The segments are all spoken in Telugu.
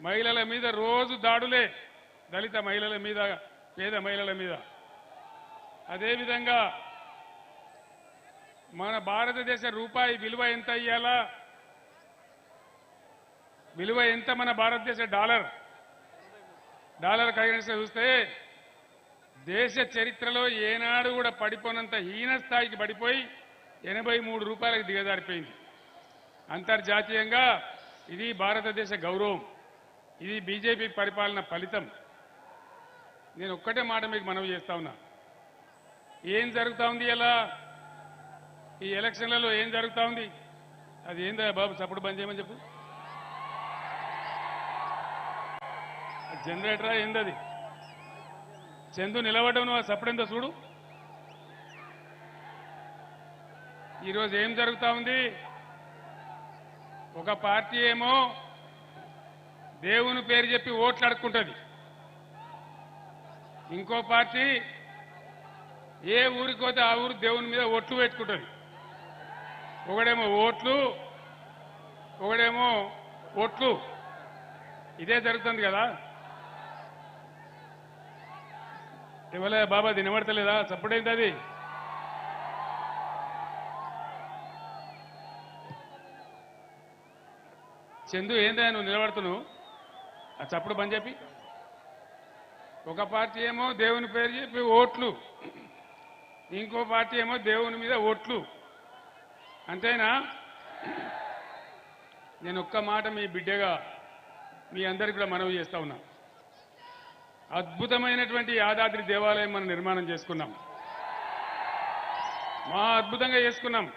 మహిళల మీద రోజు దాడులే, దళిత మహిళల మీద, పేద మహిళల మీద. అదేవిధంగా మన భారతదేశ రూపాయి విలువ ఎంత ఇయ్యాలా, విలువ ఎంత మన భారతదేశ డాలర్ కరెన్సీ చూస్తే దేశ చరిత్రలో ఏనాడు కూడా పడిపోనంత హీన స్థాయికి పడిపోయి 83 రూపాయలకు దిగజారిపోయింది. అంతర్జాతీయంగా ఇది భారతదేశ గౌరవం, ఇది బీజేపీ పరిపాలన ఫలితం. నేను ఒక్కటే మాట మీకు మనవి చేస్తా ఉన్నా, ఏం జరుగుతా ఉంది ఇలా ఈ ఎలక్షన్లలో ఏం జరుగుతా ఉంది? అది ఏందా బాబు, చప్పుడు బంద్ చేయమని చెప్పు. జనరేటరా ఏందది? చందు నిలబడ్డం, నువ్వు చప్పుడెంతో చూడు. ఈరోజు ఏం జరుగుతా ఉంది? ఒక పార్టీ ఏమో దేవుని పేరు చెప్పి ఓట్లు అడుక్కుంటుంది, ఇంకో పార్టీ ఏ ఊరికి పోతే ఆ ఊరు దేవుని మీద ఓట్లు పెట్టుకుంటుంది. ఒకడేమో ఓట్లు, ఒకడేమో ఓట్లు. ఇదే జరుగుతుంది కదా. ఇవ్వలే బాబా, అది నిలబడతలేదా? చప్పుడైంది అది. చందు ఏందా నువ్వు నిలబడుతున్నావు? ఆ చప్పుడు బంద్ చెప్పి. ఒక పార్టీ ఏమో దేవుని పేరు చెప్పి ఓట్లు, ఇంకో పార్టీ ఏమో దేవుని మీద ఓట్లు. అంతేనా? నేను ఒక్క మాట మీ బిడ్డగా మీ అందరికీ కూడా మనవి చేస్తా ఉన్నా. అద్భుతమైనటువంటి యాదాద్రి దేవాలయం మనం నిర్మాణం చేసుకున్నాం, మా అద్భుతంగా చేసుకున్నాం.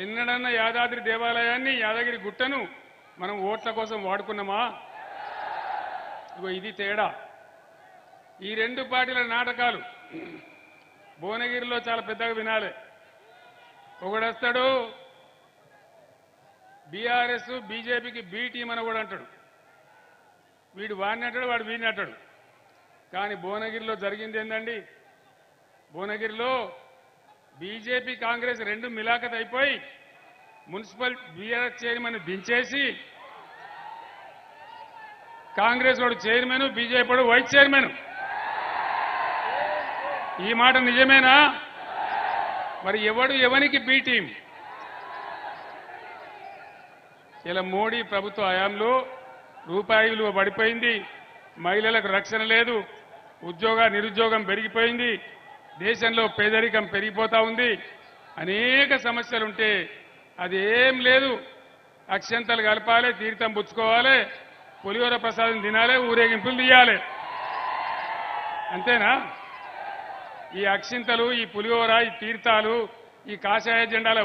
ఎన్నడన్నా యాదాద్రి దేవాలయాన్ని, యాదగిరి గుట్టను మనం ఓట్ల కోసం వాడుకున్నామా? ఇగో ఇది తేడా. ఈ రెండు పార్టీల నాటకాలు భువనగిరిలో చాలా పెద్దగా వినాలి. ఒకడొస్తాడు బీఆర్ఎస్ బీజేపీకి బీ టీం అని కూడా అంటాడు, వీడు వాడిని అంటాడు, వాడు వీడిని అంటాడు. కానీ భువనగిరిలో జరిగింది ఏందండి? భువనగిరిలో బీజేపీ కాంగ్రెస్ రెండు మిలాఖత్ అయిపోయి మున్సిపల్ బీఆర్ఎస్ చైర్మన్ దించేసి కాంగ్రెస్ వాడు చైర్మన్, బీజేపీ వాడు వైస్ చైర్మన్. ఈ మాట నిజమేనా? మరి ఎవరికి బీ టీం? ఇలా మోడీ ప్రభుత్వ హయాంలో రూపాయి విలువ పడిపోయింది, మహిళలకు రక్షణ లేదు, నిరుద్యోగం పెరిగిపోయింది, దేశంలో పేదరికం పెరిగిపోతా ఉంది, అనేక సమస్యలుంటే అది ఏం లేదు. అక్షంతలు కలపాలి, తీర్థం పుచ్చుకోవాలి, పులిహోర ప్రసాదం తినాలి, ఊరేగింపులు తీయాలి. అంతేనా? ఈ అక్షింతలు, ఈ పులిహోర, ఈ తీర్థాలు, ఈ కాషాయ జెండాల